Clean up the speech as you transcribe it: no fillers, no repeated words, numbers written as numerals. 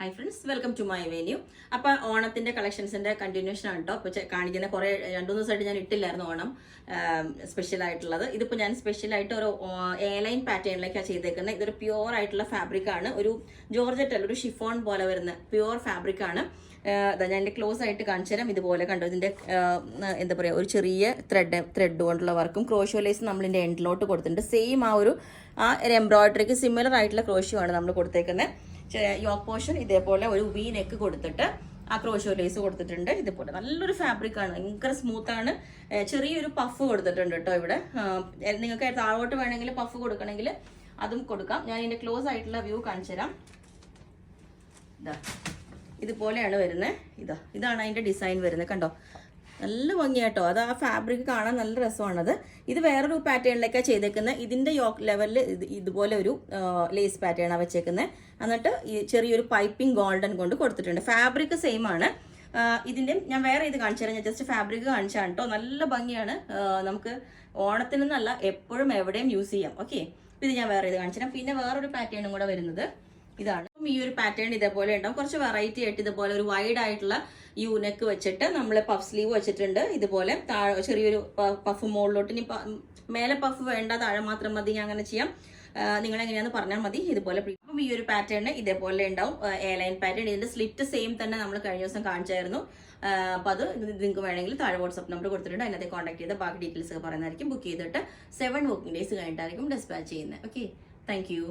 High friends, welcome to my venue. അപ്പോൾ ഓണത്തിന്റെ കളക്ഷൻസിന്റെ continuation ആണ് കേട്ടോ. ഇപ്പോൾ കാണിക്കുന്ന കുറേ 2-3 ദിവസമായിട്ട് ഞാൻ ഇട്ടില്ലായിരുന്നു ഓണം സ്പെഷ്യൽ ആയിട്ടുള്ളത്. ഇതിപ്പോൾ ഞാൻ സ്പെഷ്യലായിട്ട് ഒരു എയർലൈൻ പാറ്റേണിലേക്കാണ് ചെയ്തേക്കുന്നത്. ഇതൊരു പ്യുവർ ആയിട്ടുള്ള ഫാബ്രിക് ആണ്. ഒരു ജോർജറ്റ് അല്ല, ഒരു ഷിഫോൺ പോലെ വരുന്ന പ്യുവർ ഫാബ്രിക് ആണ്. ഞാൻ എൻ്റെ ക്ലോസ് ആയിട്ട് കാണിച്ചു തരാം. ഇതുപോലെ കണ്ടോ, ഇതിൻ്റെ എന്താ പറയുക, ഒരു ചെറിയ ത്രെഡ് കൊണ്ടുള്ള വർക്കും ക്രോഷ്യോ ലേസ് നമ്മളിൻ്റെ എൻഡിലോട്ട് കൊടുത്തിട്ടുണ്ട്. സെയിം ആ ഒരു എംബ്രോയിഡറിക്ക് സിമിലർ ആയിട്ടുള്ള ക്രോഷ്യോ ആണ് നമ്മൾ കൊടുത്തേക്കുന്നത്. യോക്ക് പോർഷൻ ഇതേപോലെ ഒരു വി നെക്ക് കൊടുത്തിട്ട് ആ ക്രോഷ്യോ ലേസ് കൊടുത്തിട്ടുണ്ട്. ഇതേപോലെ നല്ലൊരു ഫാബ്രിക് ആണ്, ഭയങ്കര സ്മൂത്ത് ആണ്. ചെറിയൊരു പഫ് കൊടുത്തിട്ടുണ്ട് കേട്ടോ ഇവിടെ. നിങ്ങൾക്ക് താഴോട്ട് വേണമെങ്കിൽ പഫ് കൊടുക്കണമെങ്കിൽ അതും കൊടുക്കാം. ഞാൻ ഇതിൻ്റെ ക്ലോസ് ആയിട്ടുള്ള വ്യൂ കാണിച്ചു തരാം. ഇതുപോലെയാണ് വരുന്നത്. ഇതാണ് അതിൻ്റെ ഡിസൈൻ വരുന്നത്. കണ്ടോ, നല്ല ഭംഗിയാട്ടോ. അത് ആ ഫാബ്രിക് കാണാൻ നല്ല രസമാണത്. ഇത് വേറൊരു പാറ്റേണിലേക്കാണ് ചെയ്തേക്കുന്നത്. ഇതിൻ്റെ യോക്ക് ലെവലിൽ ഇതുപോലെ ഒരു ലേസ് പാറ്റേണാണ് വെച്ചേക്കുന്നത്. എന്നിട്ട് ഈ ചെറിയൊരു പൈപ്പിംഗ് ഗോൾഡൻ കൊണ്ട് കൊടുത്തിട്ടുണ്ട്. ഫാബ്രിക് സെയിം ആണ്. ഇതിൻ്റെ ഞാൻ വേറെ ഇത് കാണിച്ചു തരാം. ഞാൻ ജസ്റ്റ് ഫാബ്രിക് കാണിച്ചാണ് കേട്ടോ. നല്ല ഭംഗിയാണ്. നമുക്ക് ഓണത്തിനൊന്നല്ല, എപ്പോഴും എവിടെയും യൂസ് ചെയ്യാം. ഓക്കെ, ഇത് ഞാൻ വേറെ ഇത് കാണിച്ചു തരാം. പിന്നെ വേറൊരു പാറ്റേണും കൂടെ വരുന്നത് ഇതാണ്. ഈ ഒരു പാറ്റേൺ ഇതേപോലെ ഉണ്ടാവും. കുറച്ച് വെറൈറ്റി ആയിട്ട് ഇതുപോലെ ഒരു വൈഡ് ആയിട്ടുള്ള യൂനെക്ക് വെച്ചിട്ട് നമ്മൾ പഫ് സ്ലീവ് വെച്ചിട്ടുണ്ട്. ഇതുപോലെ ചെറിയൊരു പഫ് മുകളിലോട്ട്. ഇനി മേലെ പഫ് വേണ്ട, താഴെ മാത്രം മതി, ഞാൻ അങ്ങനെ ചെയ്യാം. നിങ്ങൾ എങ്ങനെയാന്ന് പറഞ്ഞാൽ മതി. ഇതുപോലെ അപ്പം ഈ ഒരു പാറ്റേൺ ഇതേപോലെ ഉണ്ടാവും. Airline pattern. ഇതിന്റെ സ്ലിറ്റ് സെയിം തന്നെ നമ്മൾ കഴിഞ്ഞ ദിവസം കാണിച്ചായിരുന്നു. അപ്പൊ അത് നിങ്ങൾക്ക് വേണമെങ്കിൽ താഴെ വാട്സ്ആപ്പ് നമ്പർ കൊടുത്തിട്ടുണ്ട്. അതിനകത്ത് കോൺടാക്ട് ചെയ്ത് ബാക്കി ഡീറ്റെയിൽസ് ഒക്കെ പറയുന്നതായിരിക്കും. ബുക്ക് ചെയ്തിട്ട് 7 വർക്കിംഗ് ഡേയ്സ് കഴിഞ്ഞിട്ടായിരിക്കും ഡിസ്പാച്ച് ചെയ്യുന്നത്. Okay, thank you.